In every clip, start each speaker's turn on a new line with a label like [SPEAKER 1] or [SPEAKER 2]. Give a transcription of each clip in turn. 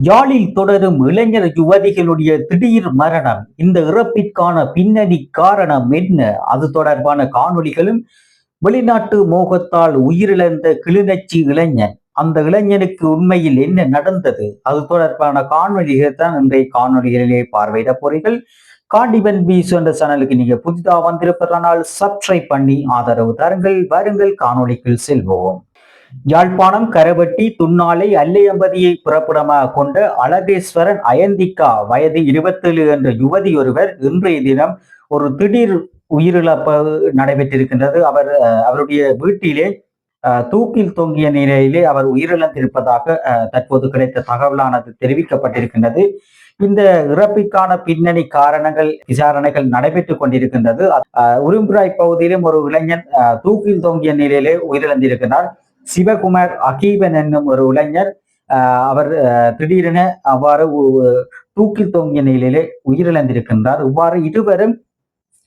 [SPEAKER 1] யாழில் தொடரும் இளைஞர் யுவதிகளுடைய திடீர் மரணம். இந்த இறப்பிற்கான பின்னணி காரணம் என்ன? அது தொடர்பான காணொளிகளும், வெளிநாட்டு மோகத்தால் உயிரிழந்த கிளிநொச்சி இளைஞன், அந்த இளைஞனுக்கு உண்மையில் என்ன நடந்தது? அது தொடர்பான காணொளிகள் தான் இன்றைய காணொளிகளிலே பார்வையிட போறீர்கள். காண்டிபன் பீஸ் என்ற சேனலுக்கு நீங்க புதிதா வந்திருப்பதனால் சப்ஸ்கிரைப் பண்ணி ஆதரவு தாருங்கள். வருங்கள் காணொளிக்குள் செல்வோம். யாழ்ப்பாணம் கரவட்டி துன்னாலை அல்லையம்பதியை புறப்படமாக கொண்ட அழகேஸ்வரன் அயந்திகா வயது 27 என்ற யுவதி ஒருவர் இன்றைய தினம் ஒரு திடீர் உயிரிழப்பு நடைபெற்றிருக்கின்றது. அவருடைய வீட்டிலே தூக்கில் தொங்கிய நிலையிலே அவர் உயிரிழந்திருப்பதாக தற்போது கிடைத்த தகவலானது தெரிவிக்கப்பட்டிருக்கின்றது. இந்த இறப்பிற்கான பின்னணி காரணங்கள் விசாரணைகள் நடைபெற்றுக் கொண்டிருக்கின்றது. உரும்பிராய் பகுதியிலும் ஒரு இளைஞன் தூக்கில் தொங்கிய நிலையிலே உயிரிழந்திருக்கிறார். சிவகுமார் அகீபன் என்னும் ஒரு இளைஞர் அவர் திடீரென அவ்வாறு தூக்கில் தொங்கிய நிலையிலே உயிரிழந்திருக்கின்றார். இவ்வாறு இருவரும்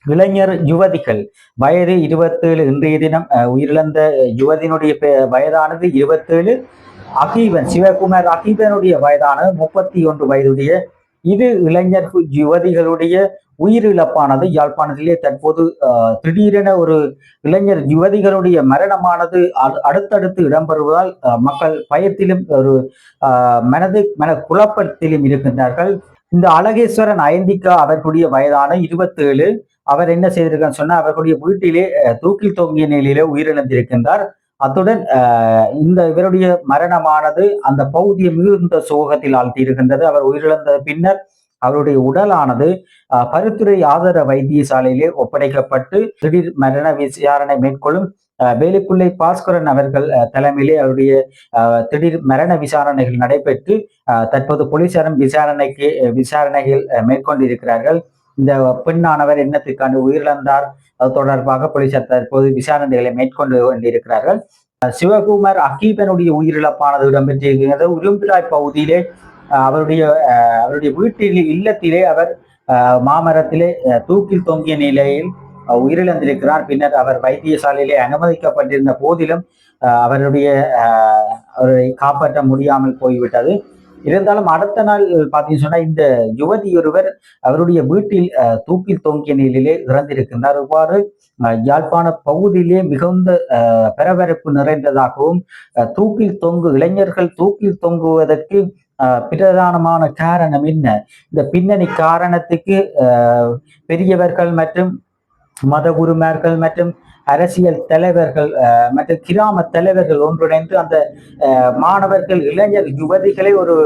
[SPEAKER 1] இளைஞர் யுவதிகள் வயது 27. இன்றைய தினம் உயிரிழந்த யுவதியினுடைய வயதானது 27. அகீபன் சிவகுமார் அகீபனுடைய வயதானது 31 வயதுடைய இது இளைஞர் யுவதிகளுடைய உயிரிழப்பானது யாழ்ப்பாணத்திலே தற்போது திடீரென ஒரு இளைஞர் யுவதிகளுடைய மரணமானது அடுத்தடுத்து இடம்பெறுவதால் மக்கள் பயத்திலும் ஒரு மன குழப்பத்திலும் இருக்கின்றார்கள். இந்த அழகேஸ்வரன் அயந்திகா அவர்களுடைய வயதான 27. அவர் என்ன செய்திருக்கான்னு சொன்னா, அவர்களுடைய வீட்டிலே தூக்கில் தொங்கிய நிலையிலே உயிரிழந்திருக்கின்றார். அத்துடன் இவருடைய மரணமானது அந்த பகுதியை மிகுந்த சோகத்தில் ஆழ்த்தியிருக்கின்றது. அவர் உயிரிழந்த பின்னர் அவருடைய உடலானது பருத்துறை ஆதார வைத்தியசாலையிலே ஒப்படைக்கப்பட்டு திடீர் மரண விசாரணை மேற்கொள்ளும் வேலுப்பிள்ளை பாஸ்கரன் அவர்கள் தலைமையிலே அவருடைய திடீர் மரண விசாரணைகள் நடைபெற்று தற்போது போலீசாரும் விசாரணைகள் மேற்கொண்டிருக்கிறார்கள். இந்த பெண்ணானவர் என்னத்துக்கான உயிரிழந்தார் அது தொடர்பாக போலீசார் தற்போது விசாரணைகளை மேற்கொண்டு கொண்டிருக்கிறார்கள். சிவகுமார் அகீபனுடைய உயிரிழப்பானது இடம்பெற்றிருக்கிறது. உரும்பிராய் பகுதியிலே அவருடைய வீட்டில் இல்லத்திலே அவர் மாமரத்திலே தூக்கில் தொங்கிய நிலையில் உயிரிழந்திருக்கிறார். பின்னர் அவர் வைத்தியசாலையிலே அனுமதிக்கப்பட்டிருந்த போதிலும் அவரை காப்பாற்ற முடியாமல் போய்விட்டது. இருந்தாலும் அடுத்த நாள் பார்த்தீங்கன்னு சொன்னா இந்த யுவதி ஒருவர் அவருடைய வீட்டில் தூக்கில் தொங்கிய நிலையிலே இறந்திருக்கின்றார். இவ்வாறு யாழ்ப்பாண பகுதியிலே மிகுந்த பரபரப்பு நிறைந்ததாகவும் இளைஞர்கள் தூக்கில் தொங்குவதற்கு பிரதானமான காரணம் என்ன? இந்த பின்னணி காரணத்துக்கு பெரியவர்கள் மற்றும் மதகுருமார்கள் மற்றும் அரசியல் தலைவர்கள் மற்றும் கிராம தலைவர்கள் ஒன்றிணைந்து அந்த மாணவர்கள் இளைஞர் யுவதிகளை ஒரு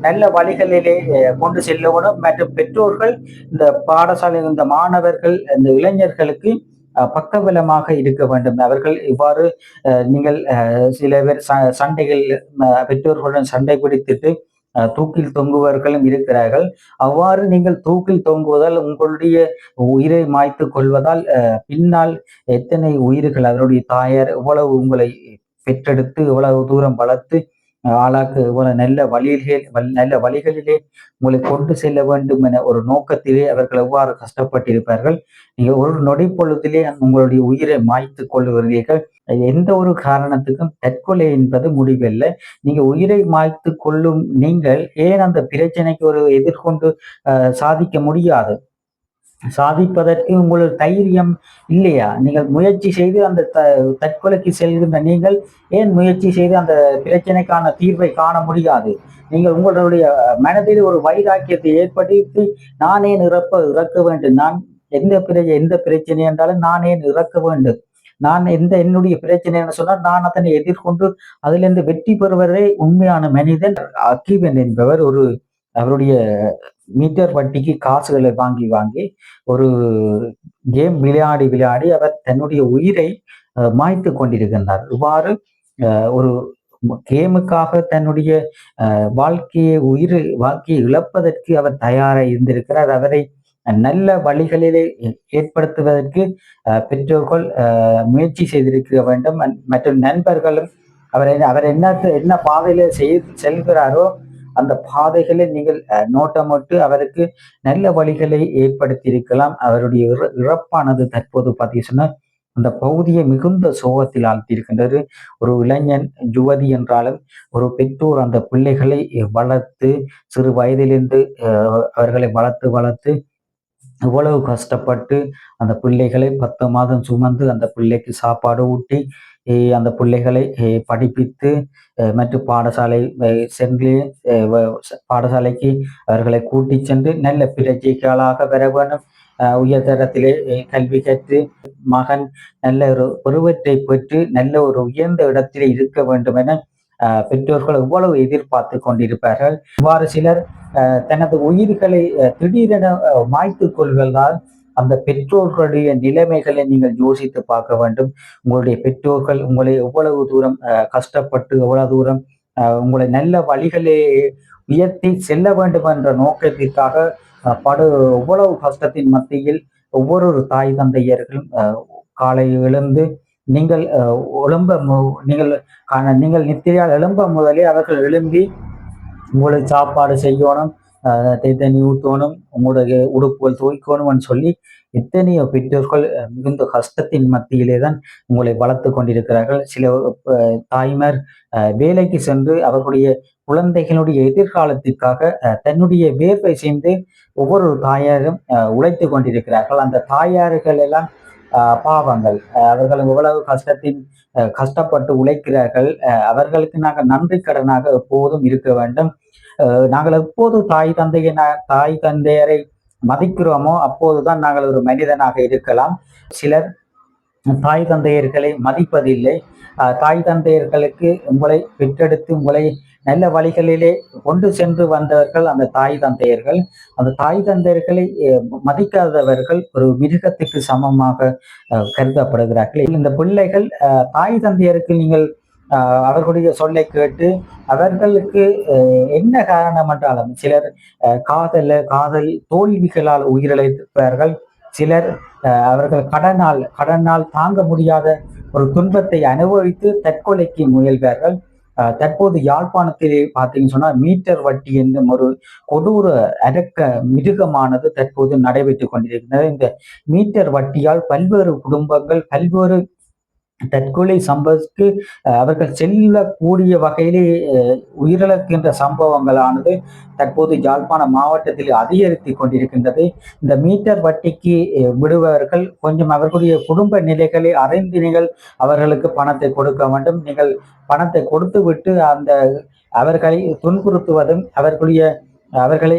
[SPEAKER 1] நல்ல வழிகளிலே கொண்டு செல்லவும் மற்றும் பெற்றோர்கள் இந்த பாடசாலை இந்த மாணவர்கள் இந்த இளைஞர்களுக்கு பக்கபலமாக இருக்க வேண்டும். அவர்கள் இவ்வாறு நீங்கள் சில பேர் சண்டைகள் பெற்றோர்களுடன் சண்டை பிடித்துட்டு தூக்கில் தொங்குவர்களும் இருக்கிறார்கள். அவ்வாறு நீங்கள் தூக்கில் தொங்குவதால் உங்களுடைய உயிரை மாய்த்து கொள்வதால் பின்னால் எத்தனை உயிர்கள் அவருடைய தாயார் எவ்வளவு உங்களை பெற்றெடுத்து எவ்வளவு தூரம் வளர்த்து ஆளாக்கு இவ்வளவு நல்ல வழிகளிலே உங்களை கொண்டு செல்ல வேண்டும் என ஒரு நோக்கத்திலே அவர்கள் எவ்வாறு கஷ்டப்பட்டிருப்பார்கள். நீங்கள் ஒரு நொடி பொழுதிலே உங்களுடைய உயிரை மாய்த்து கொள்ளுகிறீர்கள். எந்த ஒரு காரணத்துக்கும் தற்கொலை என்பது முடிவல்ல. நீங்க உயிரை மாய்த்து கொள்ளும் நீங்கள் ஏன் அந்த பிரச்சனைக்கு ஒரு எதிர்கொண்டு சாதிக்க முடியாது? சாதிப்பதற்கு உங்களுக்கு தைரியம் இல்லையா? நீங்கள் முயற்சி செய்து அந்த தற்கொலைக்கு செல்கின்ற நீங்கள் ஏன் முயற்சி செய்து அந்த பிரச்சனைக்கான தீர்வை காண முடியாது? நீங்கள் உங்களுடைய மனதில் ஒரு வைராக்கியத்தை ஏற்படுத்தி நான் ஏன் இறக்க வேண்டும், நான் எந்த பிரச்சனை என்றாலும் நான் ஏன் இறக்க வேண்டும், நான் என்னுடைய பிரச்சனைன்னு சொன்னால் நான் அதனை எதிர்கொண்டு அதிலிருந்து வெற்றி பெறுவதே உண்மையான மனிதன். அகீபன் என்பவர் அவருடைய மீட்டர் வட்டிக்கு காசுகளை வாங்கி ஒரு கேம் விளையாடி அவர் தன்னுடைய உயிரை மாய்த்து கொண்டிருக்கின்றார். இவ்வாறு ஒரு கேமுக்காக தன்னுடைய வாழ்க்கையை இழப்பதற்கு அவர் தயாராக இருந்திருக்கிறார். அவரை நல்ல வழிகளிலே ஏற்படுத்துவதற்கு பெற்றோர்கள் முயற்சி செய்திருக்க வேண்டும். மற்றும் நண்பர்களும் அவர் என்ன பாதையில செல்கிறாரோ அந்த பாதைகளை நீங்கள் நோட்டமிட்டு அவருக்கு நல்ல வழிகளை ஏற்படுத்தி இருக்கலாம். அவருடைய இறப்பானது தற்போது பார்த்தீங்கன்னா அந்த பகுதியை மிகுந்த சோகத்தில் ஆழ்த்தியிருக்கின்றது. ஒரு இளைஞன் யுவதி என்றாலும் ஒரு பெற்றோர் அந்த பிள்ளைகளை வளர்த்து சிறு வயதிலிருந்து அவர்களை வளர்த்து வளர்த்து இவ்வளவு கஷ்டப்பட்டு அந்த பிள்ளைகளை 10 மாதம் சுமந்து அந்த பிள்ளைக்கு சாப்பாடு ஊட்டி அந்த பிள்ளைகளை படிப்பித்து மற்றும் பாடசாலை சென்று பாடசாலைக்கு அவர்களை கூட்டி சென்று நல்ல பிரஜைகளாக பெற வேண்டும். உயர்தரத்திலே கல்வி கற்று மகன் நல்ல ஒரு பருவத்தை பெற்று நல்ல ஒரு உயர்ந்த இடத்திலே இருக்க வேண்டும் என பெற்றோர்கள் எவ்வளவு எதிர்பார்த்து கொண்டிருப்பார்கள். இவ்வாறு சிலர் தனது உயிர்களை திடீரென மாய்த்துக் கொள்வதால் அந்த பெற்றோர்களுடைய நிலைமைகளை நீங்கள் யோசித்து பார்க்க வேண்டும். உங்களுடைய பெற்றோர்கள் உங்களை எவ்வளவு தூரம் கஷ்டப்பட்டு எவ்வளவு தூரம் உங்களை நல்ல வழிகளே உயர்த்தி செல்ல வேண்டும் என்ற நோக்கத்திற்காக எவ்வளவு கஷ்டத்தின் மத்தியில் ஒவ்வொரு தாய் தந்தையர்களும் காலை எழுந்து நீங்கள் நீங்கள் நித்திரையால் எழும்ப முதலே அவர்கள் எழும்பி உங்களுக்கு சாப்பாடு செய்யணும், தண்ணி ஊற்றணும், உங்களுடைய உடுப்புகள் துவைக்கணும்னு சொல்லி எத்தனையோ பெற்றோர்கள் மிகுந்த கஷ்டத்தின் மத்தியிலே தான் உங்களை வளர்த்து கொண்டிருக்கிறார்கள். சில தாய்மார் வேலைக்கு சென்று அவர்களுடைய குழந்தைகளுடைய எதிர்காலத்திற்காக தன்னுடைய வேர்வை சேர்ந்து ஒவ்வொரு தாயாரும் உழைத்து கொண்டிருக்கிறார்கள். அந்த தாயார்கள் எல்லாம் பாவங்கள். அவர்கள் எவ்வளவு கஷ்டப்பட்டு உழைக்கிறார்கள். அவர்களுக்கு நாங்கள் நன்றி கடனாக எப்போதும் இருக்க வேண்டும். நாங்கள் எப்போது தாய் தந்தையரை மதிக்கிறோமோ அப்போதுதான் நாங்கள் ஒரு மனிதனாக இருக்கலாம். சிலர் தாய் தந்தையர்களை மதிப்பதில்லை. தாய் தந்தையர்களுக்கு உங்களை பெற்றெடுத்து உங்களை நல்ல வழிகளிலே கொண்டு சென்று வந்தவர்கள் அந்த தாய் தந்தையர்கள். அந்த தாய் தந்தையர்களை மதிக்காதவர்கள் ஒரு மிருகத்துக்கு சமமாக கருதப்படுகிறார்கள். இந்த பிள்ளைகள் தாய் தந்தையருக்கு நீங்கள் அவர்களுடைய சொல்லை கேட்டு அவர்களுக்கு என்ன காரணம் என்றாலும் சிலர் காதல் தோல்விகளால் உயிரிழப்பார்கள். சிலர் அவர்கள் கடனால் தாங்க முடியாத ஒரு துன்பத்தை அனுபவித்து தற்கொலைக்கு முயல்வார்கள். தற்போது யாழ்ப்பாணத்திலே பார்த்தீங்கன்னு சொன்னா மீட்டர் வட்டி என்னும் ஒரு கொடூர அரக்க மிருகமானது தற்போது நடைபெற்றுக் கொண்டிருக்கிறது. இந்த மீட்டர் வட்டியால் பல்வேறு குடும்பங்கள் பல்வேறு தற்கொலை சம்பவத்துக்கு அவர்கள் செல்லக்கூடிய வகையிலே உயிரிழக்கின்ற சம்பவங்களானது தற்போது யாழ்ப்பாண மாவட்டத்தில் அதிகரித்து கொண்டிருக்கின்றது. இந்த மீட்டர் வட்டிக்கு விடுபவர்கள் கொஞ்சம் அவர்களுடைய குடும்ப நிலைகளை அறிந்து நீங்கள் அவர்களுக்கு பணத்தை கொடுக்க வேண்டும். நீங்கள் பணத்தை கொடுத்து விட்டு அவர்களை துன்புறுத்துவதும் அவர்களை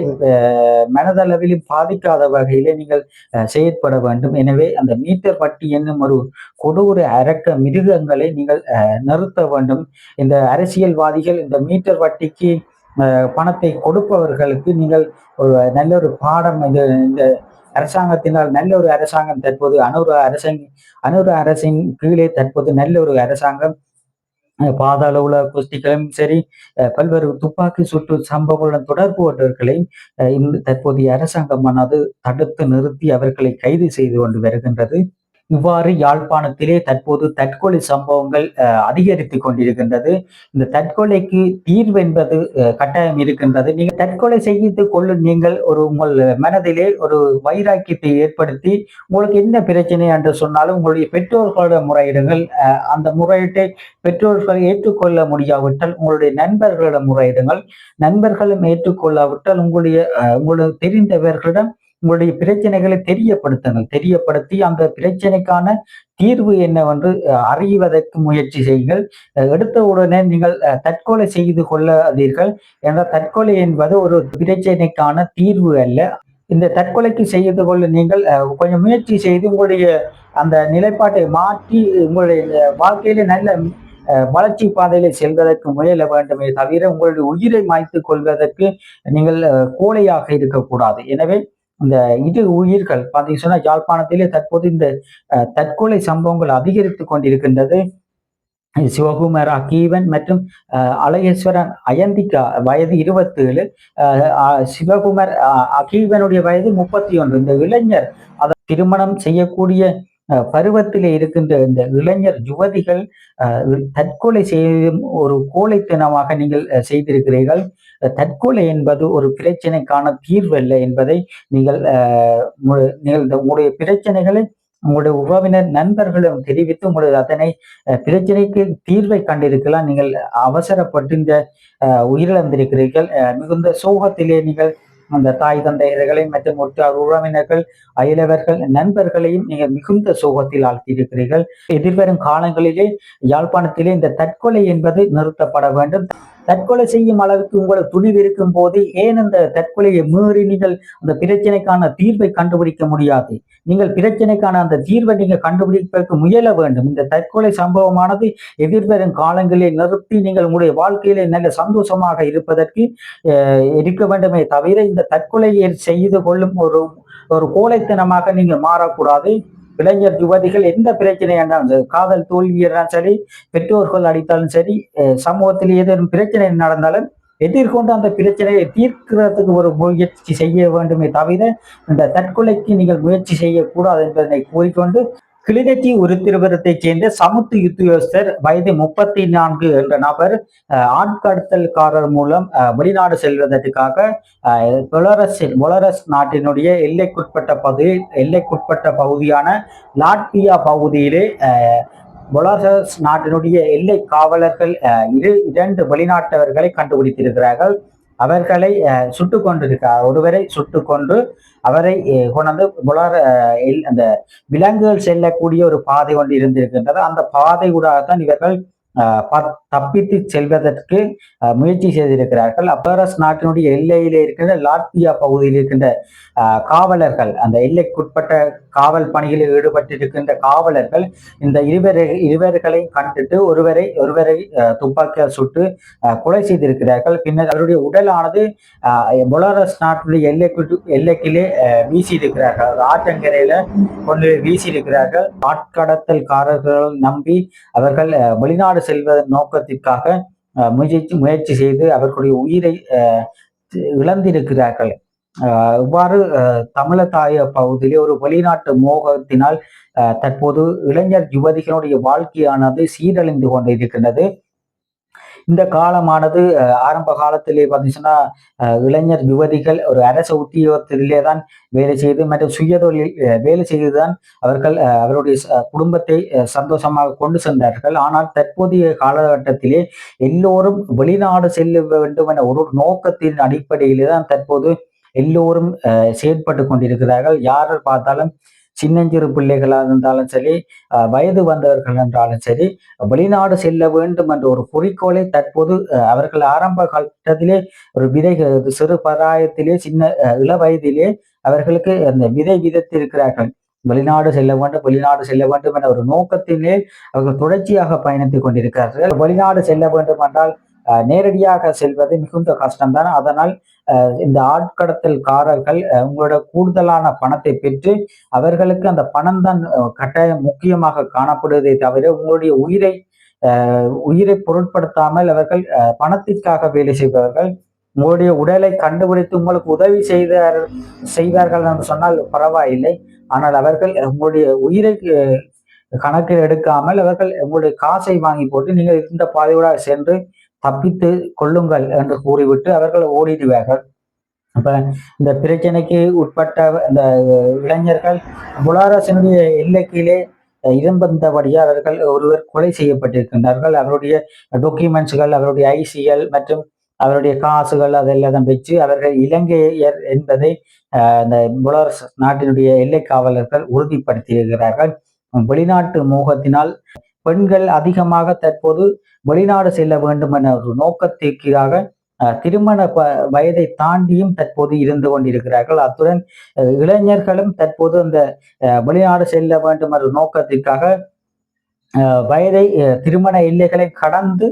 [SPEAKER 1] மனதளவிலும் பாதிக்காத வகையிலே நீங்கள் செயற்பட வேண்டும். எனவே அந்த மீட்டர் வட்டி என்னும் ஒரு கொடூர அரக்க மிருகங்களை நீங்கள் நிறுத்த வேண்டும். இந்த அரசியல்வாதிகள் இந்த மீட்டர் வட்டிக்கு பணத்தை கொடுப்பவர்களுக்கு நீங்கள் ஒரு நல்ல ஒரு பாடம் இந்த அரசாங்கத்தினால் நல்ல ஒரு அரசாங்கம் தற்போது அனுர அரசின் கீழே தற்போது நல்ல ஒரு அரசாங்கம் பாதாள உலக கோஷ்டிகளும் சரி பல்வேறு துப்பாக்கி சுட்டு சம்பவங்களுடன் தொடர்புடையவர்களை தற்போதைய அரசாங்கமானது தடுத்து நிறுத்தி அவர்களை கைது செய்து கொண்டு வருகின்றது. இவ்வாறு யாழ்ப்பாணத்திலே தற்போது தற்கொலை சம்பவங்கள் அதிகரித்து கொண்டிருக்கின்றது. இந்த தற்கொலைக்கு தீர்வு என்பது கட்டாயம் இருக்கின்றது. நீங்கள் தற்கொலை செய்து கொள்ளும் நீங்கள் உங்கள் மனதிலே ஒரு வைராக்கியத்தை ஏற்படுத்தி உங்களுக்கு என்ன பிரச்சனை என்று சொன்னாலும் உங்களுடைய பெற்றோர்களிடம் முறையிடுங்கள். அந்த முறையீட்டை பெற்றோர்கள் ஏற்றுக்கொள்ள முடியாவிட்டால் உங்களுடைய நண்பர்களிடம் முறையிடுங்கள். நண்பர்களும் ஏற்றுக்கொள்ளாவிட்டால் உங்களுக்கு தெரிந்தவர்களிடம் உங்களுடைய பிரச்சனைகளை தெரியப்படுத்தி அந்த பிரச்சனைக்கான தீர்வு என்னவென்று அறிவதற்கு முயற்சி செய்யுங்கள். எடுத்த உடனே நீங்கள் தற்கொலை செய்து கொள்ளாதீர்கள். என்ற தற்கொலை என்பது ஒரு பிரச்சனைக்கான தீர்வு அல்ல. இந்த தற்கொலைக்கு செய்து கொள்ள நீங்கள் கொஞ்சம் முயற்சி செய்து உங்களுடைய அந்த நிலைப்பாட்டை மாற்றி உங்களுடைய வாழ்க்கையில நல்ல வளர்ச்சி பாதையில செல்வதற்கு முயல வேண்டுமே தவிர உங்களுடைய உயிரை மாய்த்து கொள்வதற்கு நீங்கள் கோழையாக இருக்கக்கூடாது. எனவே இந்த உயிர்கள் பார்த்தீங்கன்னா சொன்னா யாழ்ப்பாணத்திலே தற்போது இந்த தற்கொலை சம்பவங்கள் அதிகரித்து கொண்டிருக்கின்றது. சிவகுமார் அகீவன் மற்றும் அழகேஸ்வரன் அயந்திகா வயது 27, சிவகுமார் அகீவனுடைய வயது 31. இந்த இளைஞர் அதை திருமணம் செய்யக்கூடிய பருவத்திலே இருக்கின்ற இந்த இளைஞர் யுவதிகள் தற்கொலை செய்யும் ஒரு கோழைத்தனமாக நீங்கள் செய்திருக்கிறீர்கள். தற்கொலை என்பது ஒரு பிரச்சனைக்கான தீர்வு அல்ல என்பதை நீங்கள் உங்களுடைய பிரச்சனைகளை உங்களுடைய உறவினர் நண்பர்களும் தெரிவித்து உங்களுக்கு அதனை பிரச்சனைக்கு தீர்வை கண்டிருக்கலாம். நீங்கள் அவசரப்பட்டு இந்த உயிரிழந்திருக்கிறீர்கள். மிகுந்த சோகத்திலே நீங்கள் அந்த தாய் தந்தையர்களை மற்றும் உற்றார் உறவினர்கள், அயலவர்கள், நண்பர்களையும் நீங்கள் மிகுந்த சோகத்தில் ஆழ்த்தியிருக்கிறீர்கள். எதிர்வரும் காலங்களிலே யாழ்ப்பாணத்திலே இந்த தற்கொலை என்பது நிறுத்தப்பட வேண்டும். தற்கொலை செய்யும் அளவுக்கு உங்களுக்கு துணிவு இருக்கும் போது ஏன் அந்த தற்கொலையை மீறி நீங்கள் அந்த பிரச்சனைக்கான தீர்வை கண்டுபிடிக்க முடியாது? நீங்கள் பிரச்சனைக்கான அந்த தீர்வை நீங்க கண்டுபிடிப்பதற்கு முயல வேண்டும். இந்த தற்கொலை சம்பவமானது எதிர்வரும் காலங்களில் நிறுத்தி நீங்கள் உங்களுடைய வாழ்க்கையிலே நல்ல சந்தோஷமாக இருப்பதற்கு இருக்க வேண்டுமே தவிர இந்த தற்கொலையை செய்து கொள்ளும் ஒரு ஒரு கோழைத்தனமாக நீங்கள் மாறக்கூடாது. இளைஞர் யுவதிகள் எந்த பிரச்சனை என்றாலும் சரி, காதல் தோல்வியாலும் சரி, பெற்றோர்கள் அடித்தாலும் சரி, சமூகத்தில் ஏதேனும் பிரச்சனை நடந்தாலும் எதிர்கொண்டு அந்த பிரச்சனையை தீர்க்கிறதுக்கு ஒரு முயற்சி செய்ய வேண்டுமே தவிர இந்த தற்கொலைக்கு நீங்கள் முயற்சி செய்யக்கூடாது என்பதனை கூறிக்கொண்டு, கிளிநொச்சி உருத்திரபுரத்தைச் சேர்ந்த சமுத்து உத்தியோகஸ்தர் வயது 34 என்ற நபர் ஆட்கடத்தல்காரர் மூலம் வெளிநாடு செல்வதற்காக பொலரஸ் நாட்டினுடைய எல்லைக்குட்பட்ட பகுதியான லாட்வியா பகுதியிலே பொலரஸ் நாட்டினுடைய எல்லை காவலர்கள் இரண்டு வெளிநாட்டவர்களை கண்டுபிடித்திருக்கிறார்கள். அவர்களை சுட்டு கொண்டிருக்கிறார். ஒருவரை சுட்டு கொண்டு அவரை கொண்டு அந்த விலங்குகள் செல்லக்கூடிய ஒரு பாதை ஒன்று இருந்திருக்கின்றது. அந்த பாதை ஊடாகத்தான் இவர்கள் தப்பித்து செல்வதற்கு முயற்சி செய்திருக்கிறார்கள். அப்பரஸ் நாட்டினுடைய எல்லையிலே இருக்கின்ற லாட்வியா பகுதியில் இருக்கின்ற காவலர்கள், அந்த எல்லைக்குட்பட்ட காவல் பணிகளில் ஈடுபட்டிருக்கின்ற காவலர்கள் இந்த இருவர்களை கண்டுட்டு ஒருவரை துப்பாக்கியால் சுட்டு கொலை செய்திருக்கிறார்கள். பின்னர் அவருடைய உடலானது பொலரஸ் நாட்டினுடைய எல்லைக்கிலே வீசி இருக்கிறார்கள். ஆற்றங்கரையில கொண்டு வீசி இருக்கிறார்கள். ஆட்கடத்தல்காரர்கள் நம்பி அவர்கள் வெளிநாடு செல்வதன் நோக்கத்திற்காக முயற்சி செய்து அவர்களுடைய உயிரை இழந்திருக்கிறார்கள். இவ்வாறு தமிழதாய பகுதியிலே ஒரு வெளிநாட்டு மோகத்தினால் தற்போது இளைஞர் யுவதிகளுடைய வாழ்க்கையானது சீரழிந்து கொண்டிருக்கின்றது. இந்த காலமானது ஆரம்ப காலத்திலே பார்த்தீங்கன்னா இளைஞர் யுவதிகள் ஒரு அரச உத்தியோகத்திலே தான் வேலை செய்து மற்றும் சுயதொழில் வேலை செய்துதான் அவர்கள் அவருடைய குடும்பத்தை சந்தோஷமாக கொண்டு சென்றார்கள். ஆனால் தற்போதைய காலகட்டத்திலே எல்லோரும் வெளிநாடு செல்ல வேண்டும் என ஒரு நோக்கத்தின் அடிப்படையிலே தான் தற்போது எல்லோரும் செயற்பட்டு கொண்டிருக்கிறார்கள். யார் பார்த்தாலும் சின்னஞ்சிறு பிள்ளைகளாக இருந்தாலும் சரி, வயது வந்தவர்கள் என்றாலும் சரி, வெளிநாடு செல்ல வேண்டும் என்ற ஒரு குறிக்கோளை தற்போது அவர்கள் ஆரம்ப காலத்திலே ஒரு விதை சிறு பராயத்திலே சின்ன இள வயதிலே அவர்களுக்கு அந்த விதை விதைத்திருக்கிறார்கள். வெளிநாடு செல்ல வேண்டும் என ஒரு நோக்கத்திலே அவர்கள் தொடர்ச்சியாக பயணித்துக் கொண்டிருக்கிறார்கள். வெளிநாடு செல்ல வேண்டும் என்றால் நேரடியாக செல்வது மிகுந்த கஷ்டம்தான். அதனால் இந்த ஆட்கடத்தல்காரர்கள் உங்களோட கூடுதலான பணத்தை பெற்று அவர்களுக்கு அந்த பணம் தான் கட்டாயம் முக்கியமாக காணப்படுவதை தவிர உங்களுடைய உயிரை பொருட்படுத்தாமல் அவர்கள் பணத்திற்காக வேலை செய்பவர்கள். உங்களுடைய உடலை கண்டுபிடித்து உங்களுக்கு உதவி செய்வார்கள் என்று சொன்னால் பரவாயில்லை. ஆனால் அவர்கள் உங்களுடைய உயிரை கணக்கில் எடுக்காமல் அவர்கள் உங்களுடைய காசை வாங்கி போட்டு நீங்கள் இந்த பாதையோட சென்று தப்பித்து கொள்ளுங்கள் என்று கூறிவிட்டு அவர்கள் ஓடிடுவார்கள். அப்ப இந்த பிரச்சனைக்கு உட்பட்ட இந்த இளைஞர்கள் பொலாரசினுடைய எல்லைக்கிலே இடம்பெற்றபடியே அவர்கள் ஒருவர் கொலை செய்யப்பட்டிருக்கின்றார்கள். அவருடைய டாக்குமெண்ட்ஸ்கள், அவருடைய ஐசிகள் மற்றும் அவருடைய காசுகள் அதெல்லாம் வச்சு அவர்கள் இலங்கையர் என்பதை இந்த பொலாரஸ் நாட்டினுடைய எல்லை காவலர்கள் உறுதிப்படுத்தியிருக்கிறார்கள். வெளிநாட்டு மோகத்தினால் பெண்கள் அதிகமாக தற்போது வெளிநாடு செல்ல வேண்டும் என ஒரு நோக்கத்திற்காக திருமண வயதை தாண்டியும் தற்போது இருந்து கொண்டிருக்கிறார்கள். அத்துடன் இளைஞர்களும் தற்போது அந்த வெளிநாடு செல்ல வேண்டும் என்ற நோக்கத்திற்காக வயதை திருமண எல்லைகளை கடந்து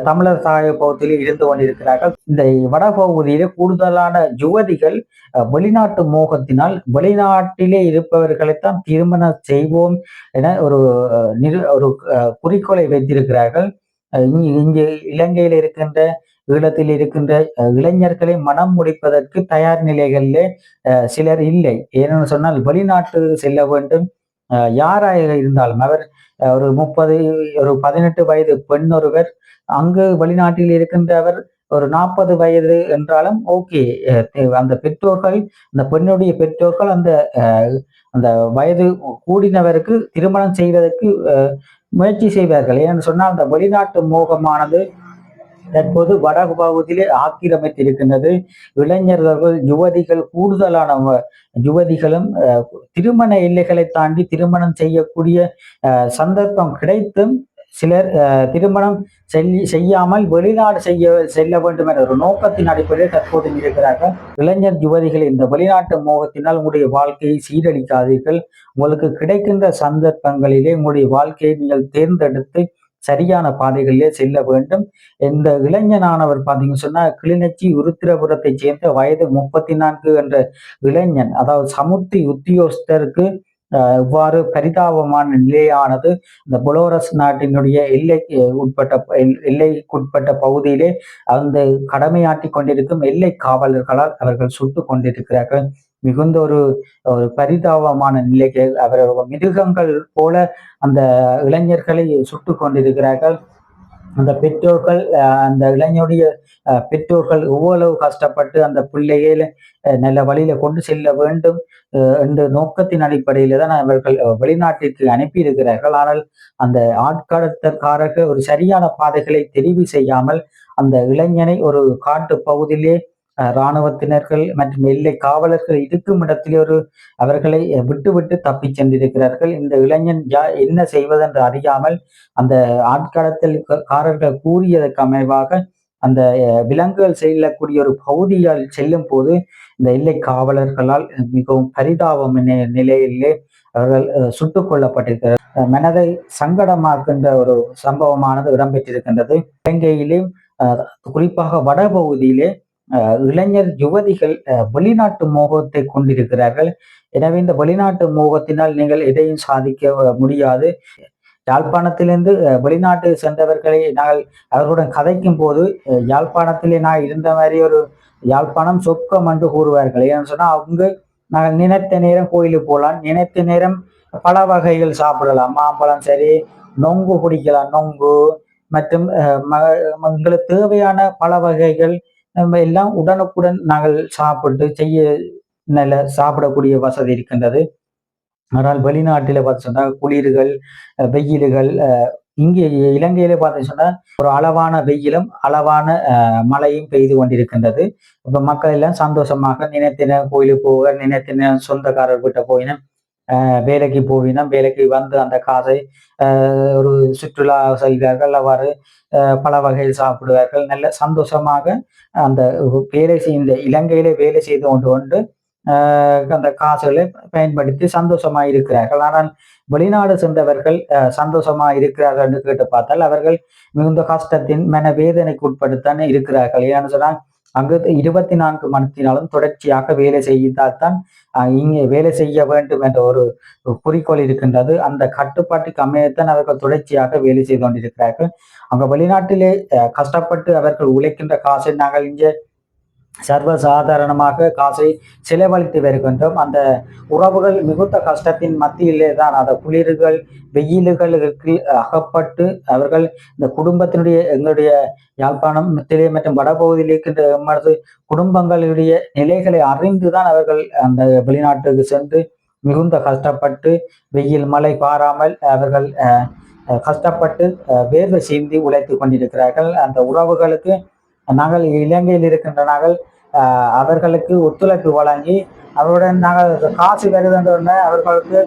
[SPEAKER 1] தமிழர் தாய பகுதியில் இருந்து கொண்டிருக்கிறார்கள். இந்த வடபகுதியிலே கூடுதலான யுவதிகள் வெளிநாட்டு மோகத்தினால் வெளிநாட்டிலே இருப்பவர்களைத்தான் திருமணம் செய்வோம் என ஒரு குறிக்கோளை வைத்திருக்கிறார்கள். இங்கு இலங்கையில் இருக்கின்ற ஈழத்தில் இருக்கின்ற இளைஞர்களை மனம் முடிப்பதற்கு தயார் நிலைகளிலே சிலர் இல்லை. ஏனென்று சொன்னால் வெளிநாட்டு செல்ல வேண்டும். யாராக இருந்தாலும் அவர் ஒரு 18 வயது பெண் ஒருவர் அங்கு வெளிநாட்டில் இருக்கின்றவர் ஒரு 40 வயது என்றாலும் ஓகே. அந்த பெற்றோர்கள், அந்த பெண்ணுடைய பெற்றோர்கள் அந்த அந்த வயது கூடினவருக்கு திருமணம் செய்வதற்கு முயற்சி செய்வார்கள். ஏன்னு சொன்னால் அந்த வெளிநாட்டு மோகமானது தற்போது வடக்கு பகுதியிலே ஆக்கிரமித்திருக்கின்றது. இளைஞர்கள், யுவதிகள், கூடுதலான யுவதிகளும் திருமண எல்லைகளை தாண்டி திருமணம் செய்யக்கூடிய சந்தர்ப்பம் கிடைத்தும் சிலர் திருமணம் செய்யாமல் வெளிநாடு செல்ல வேண்டும் என்ற ஒரு நோக்கத்தின் அடிப்படையில் தற்போது இருக்கிறார்கள். இளைஞர் யுவதிகள், இந்த வெளிநாட்டு மோகத்தினால் உங்களுடைய வாழ்க்கையை சீரழிக்காதீர்கள். உங்களுக்கு கிடைக்கின்ற சந்தர்ப்பங்களிலே உங்களுடைய வாழ்க்கையை நீங்கள் தேர்ந்தெடுத்து சரியான பாதைகளிலே செல்ல வேண்டும். இந்த இளைஞனானவர் பார்த்தீங்கன்னு சொன்னா கிளிநொச்சி உருத்திரபுரத்தைச் சேர்ந்த வயது 34 என்ற இளைஞன், அதாவது சமுர்த்தி உத்தியோகஸ்தருக்கு இவ்வாறு பரிதாபமான நிலையானது இந்த புளோரஸ் நாட்டினுடைய எல்லைக்குட்பட்ட பகுதியிலே அந்த கடமையாற்றி கொண்டிருக்கும் எல்லை காவலர்களால் அவர்கள் சுட்டு கொண்டிருக்கிறார்கள். மிகுந்த ஒரு பரிதாபமான நிலைக்கு அவர்கள் மிருகங்கள் போல அந்த இளைஞர்களை சுட்டு கொண்டிருக்கிறார்கள். அந்த பெற்றோர்கள், அந்த இளைஞருடைய பெற்றோர்கள் எவ்வளவு கஷ்டப்பட்டு அந்த பிள்ளைகளை நல்ல வழியில கொண்டு செல்ல வேண்டும் என்ற நோக்கத்தின் அடிப்படையில தான் அவர்கள் வெளிநாட்டிற்கு அனுப்பியிருக்கிறார்கள். ஆனால் அந்த ஆட்கடத்தக்காரர்கள் ஒரு சரியான பாதைகளை தெரிவு செய்யாமல் அந்த இளைஞனை ஒரு காட்டு பகுதியிலே இராணுவத்தினர்கள் மற்றும் எல்லை காவலர்கள் இருக்கும் இடத்திலே அவர்களை விட்டுவிட்டு தப்பி சென்றிருக்கிறார்கள். இந்த இளைஞன் என்ன செய்வதென்று அறியாமல் அந்த ஆட்கடத்தல்காரர்கள் கூறியதற்கு அமைவாக அந்த விலங்குகள் செல்லக்கூடிய ஒரு பகுதியால் செல்லும் போது இந்த எல்லை காவலர்களால் மிகவும் பரிதாபம் நிலையிலே அவர்கள் சுட்டுக் கொல்லப்பட்டிருக்கிறார். மனதை சங்கடமாக்கின்ற ஒரு சம்பவமானது இடம்பெற்றிருக்கின்றது. இலங்கையிலே குறிப்பாக வடபகுதியிலே இளைஞர் யுவதிகள் வெளிநாட்டு மோகத்தை கொண்டிருக்கிறார்கள். எனவே இந்த வெளிநாட்டு மோகத்தினால் நீங்கள் எதையும் சாதிக்க முடியாது. யாழ்ப்பாணத்திலிருந்து வெளிநாட்டு சென்றவர்களை நாங்கள் அவர்களுடன் கதைக்கும் போது யாழ்ப்பாணத்திலே நான் இருந்த மாதிரி ஒரு யாழ்ப்பாணம் சொர்க்கம் என்று கூறுவார்கள். ஏன்னு சொன்னா அவங்க நாங்கள் நினைத்த நேரம் கோயிலுக்கு போகலாம், நினைத்த நேரம் பல வகைகள் சாப்பிடலாம். மாம்பழம் சரி, நொங்கு குடிக்கலாம், நொங்கு மற்றும் எங்களுக்கு தேவையான பல வகைகள் எல்லாம் உடனுக்குடன் நாங்கள் நல்ல சாப்பிடக்கூடிய வசதி இருக்கின்றது. ஆனால் வெளிநாட்டில பார்த்து சொன்னா குளிர்கள், வெயில்கள், இங்கே இலங்கையில பார்த்து சொன்னா ஒரு அளவான வெயிலும் அளவான மழையும் பெய்து கொண்டிருக்கின்றது. இப்ப மக்கள் எல்லாம் சந்தோஷமாக நினைத்தின கோயிலுக்கு போக, நினைத்தின சொந்தக்காரர் கிட்ட போயினும் வேலைக்கு போவினம், வேலைக்கு வந்து அந்த காசை ஒரு சுற்றுலா செல்வார்கள், அவ்வாறு பல வகையில் சாப்பிடுவார்கள். நல்ல சந்தோஷமாக அந்த வேலை செய்த இலங்கையிலே வேலை செய்து கொண்டு அந்த காசுகளை பயன்படுத்தி சந்தோஷமா இருக்கிறார்கள். ஆனால் வெளிநாடு சென்றவர்கள் சந்தோஷமா இருக்கிறார்கள் என்று கேட்டு பார்த்தால் அவர்கள் மிகுந்த கஷ்டத்தின் வேதனைக்கு உட்படுத்தான் இருக்கிறார்கள். ஏன்னு சொன்னால் அங்கு 24 மணித்தினாலும் தொடர்ச்சியாக வேலை செய்தால்தான் இங்கே வேலை செய்ய வேண்டும் என்ற ஒரு குறிக்கோள் இருக்கின்றது. அந்த கட்டுப்பாட்டுக்கு அமையத்தான் அவர்கள் தொடர்ச்சியாக வேலை செய்து கொண்டிருக்கிறார்கள். அங்க வெளிநாட்டிலே கஷ்டப்பட்டு அவர்கள் உழைக்கின்ற காசை நாங்கள் இங்கே சர்வசாதாரணமாக காசை செலவழித்து வருகின்றோம். அந்த உறவுகள் மிகுந்த கஷ்டத்தின் மத்தியிலே தான் அந்த குளிர்கள், வெயில்களுக்கு அகப்பட்டு அவர்கள் இந்த குடும்பத்தினுடைய எங்களுடைய யாழ்ப்பாணத்திலே மற்றும் வடபகுதியில் இருக்கின்ற எமது குடும்பங்களுடைய நிலைகளை அறிந்துதான் அவர்கள் அந்த வெளிநாட்டுக்கு சென்று மிகுந்த கஷ்டப்பட்டு வெயில் மழை பாராமல் அவர்கள் கஷ்டப்பட்டு வேர்வை சிந்தி உழைத்து கொண்டிருக்கிறார்கள். அந்த உறவுகளுக்கு நாங்கள் இலங்கையில் இருக்கின்ற நாங்கள் அவர்களுக்கு ஒத்துழைப்பு வழங்கி அவருடன் நாங்கள் காசு வருகின்ற அவர்களுக்கு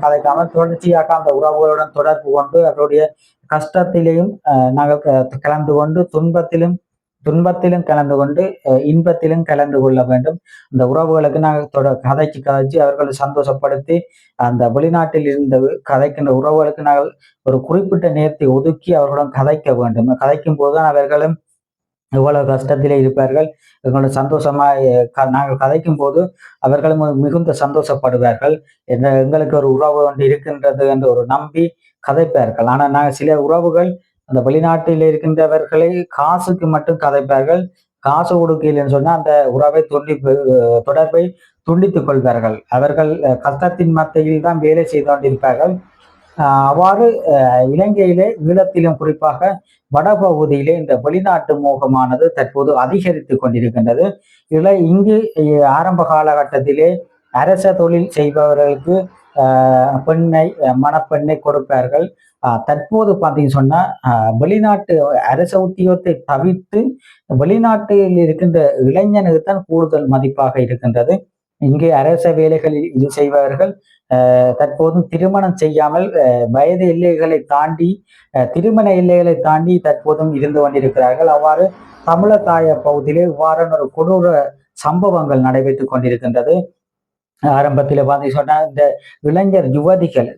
[SPEAKER 1] கதைக்காமல் தொடர்ச்சியாக அந்த உறவுகளுடன் தொடர்பு கொண்டு அவருடைய கஷ்டத்திலையும் நாங்கள் கலந்து கொண்டு துன்பத்திலும் கலந்து கொண்டு இன்பத்திலும் கலந்து கொள்ள வேண்டும். அந்த உறவுகளுக்கு நாங்கள் கதைச்சு அவர்களை சந்தோஷப்படுத்தி அந்த வெளிநாட்டில் இருந்து கதைக்கின்ற உறவுகளுக்கு நாங்கள் ஒரு குறிப்பிட்ட நேரத்தை ஒதுக்கி அவர்களுடன் கதைக்க வேண்டும். கதைக்கும் போதுதான் அவர்களும் எவ்வளவு கஷ்டத்திலே இருப்பார்கள், எங்களோட சந்தோஷமா நாங்கள் கதைக்கும் போது அவர்களும் மிகுந்த சந்தோஷப்படுவார்கள். எங்களுக்கு ஒரு உறவு ஒன்று இருக்கின்றது என்று ஒரு நம்பி கதைப்பார்கள். ஆனால் நாங்கள் சில உறவுகள் அந்த வெளிநாட்டில் இருக்கின்றவர்களை காசுக்கு மட்டும் கதைப்பார்கள். காசு கொடுக்கலன்னு சொன்னா அந்த உறவை தொடர்பை துண்டித்துக் கொள்வார்கள். அவர்கள் கஷ்டத்தின் மத்தியில் தான் வேலை செய்து கொண்டிருப்பார்கள். அவ்வாறு இலங்கையிலே ஈழத்திலும் குறிப்பாக வடபகுதியிலே இந்த வெளிநாட்டு மோகமானது தற்போது அதிகரித்து கொண்டிருக்கின்றது. இதுல இங்கு ஆரம்ப காலகட்டத்திலே அரச தொழில் செய்பவர்களுக்கு பெண்ணை மணப்பெண்ணை கொடுப்பார்கள். தற்போது பார்த்தீங்கன்னு சொன்னா வெளிநாட்டு அரச உத்தியோகத்தை தவிர்த்து வெளிநாட்டில் இருக்கின்ற இளைஞனுக்கு தான் கூடுதல் மதிப்பாக இருக்கின்றது. இங்கே அரச வேலைகளில் இது செய்பவர்கள் தற்போதும் திருமணம் செய்யாமல் வயது எல்லைகளை தாண்டி திருமண எல்லைகளை தாண்டி தற்போதும் இருந்து கொண்டிருக்கிறார்கள். அவ்வாறு தமிழத்தாய பகுதியிலே இவ்வாறான ஒரு கொடூர சம்பவங்கள் நடைபெற்றுக் கொண்டிருக்கின்றது. ஆரம்பத்தில் பார்த்து சொன்னா இந்த இளைஞர் யுவதிகள்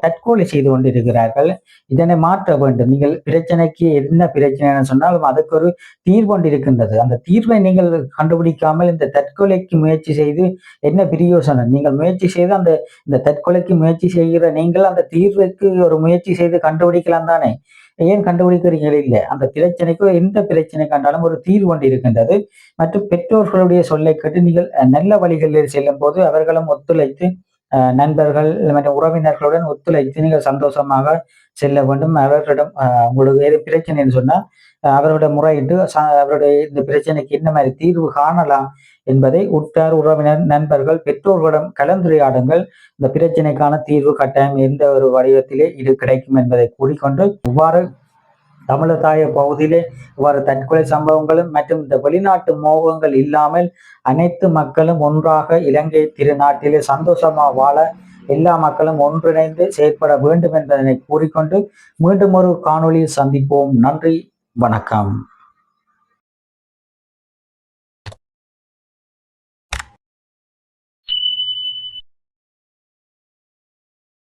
[SPEAKER 1] தற்கொலை செய்து கொண்டிருக்கிறார்கள். இதனை மாற்ற வேண்டும். நீங்கள் பிரச்சனைக்கு என்ன பிரச்சனைன்னு சொன்னாலும் அதுக்கு ஒரு தீர்வு ஒன்று இருக்கின்றது. அந்த தீர்வை நீங்கள் கண்டுபிடிக்காமல் இந்த தற்கொலைக்கு முயற்சி செய்து என்ன பிரயோசனம்? நீங்கள் முயற்சி செய்து இந்த தற்கொலைக்கு முயற்சி செய்கிற நீங்கள் அந்த தீர்வுக்கு ஒரு முயற்சி செய்து கண்டுபிடிக்கலாம் தானே? ஏன் கண்டுபிடிக்கிறீர்கள்? இல்லை, அந்த பிரச்சனைக்கு எந்த பிரச்சனை கண்டாலும் ஒரு தீர்வு ஒன்று இருக்கின்றது. மற்றும் பெற்றோர்களுடைய சொல்லை கேட்டு நீங்கள் நல்ல வழிகளில் செல்லும் போது அவர்களும் ஒத்துழைத்து நண்பர்கள் மற்றும் உறவினர்களுடன் ஒத்துழைத்து நீங்கள் சந்தோஷமாக செல்ல வேண்டும். அவர்களிடம் உங்களுக்கு ஏது பிரச்சனைன்னு சொன்னால் அவருடைய முறையிட்டு அவருடைய இந்த பிரச்சனைக்கு என்ன மாதிரி தீர்வு காணலாம் என்பதை உற்றார் உறவினர் நண்பர்கள் பெற்றோர்களிடம் கலந்துரையாடுங்கள். இந்த பிரச்சனைக்கான தீர்வு கட்டாயம் எந்த ஒரு வடிவத்திலே இது கிடைக்கும் என்பதை கூறிக்கொண்டு இவ்வாறு தமிழதாய பகுதியிலே இவ்வாறு தற்கொலை சம்பவங்களும் மற்றும் இந்த வெளிநாட்டு மோகங்கள் இல்லாமல் அனைத்து மக்களும் ஒன்றாக இலங்கை திருநாட்டிலே சந்தோஷமாக வாழ எல்லா மக்களும் ஒன்றிணைந்து செயற்பட வேண்டும் என்பதனை கூறிக்கொண்டு மீண்டும் ஒரு காணொளியில் சந்திப்போம். நன்றி, வணக்கம்.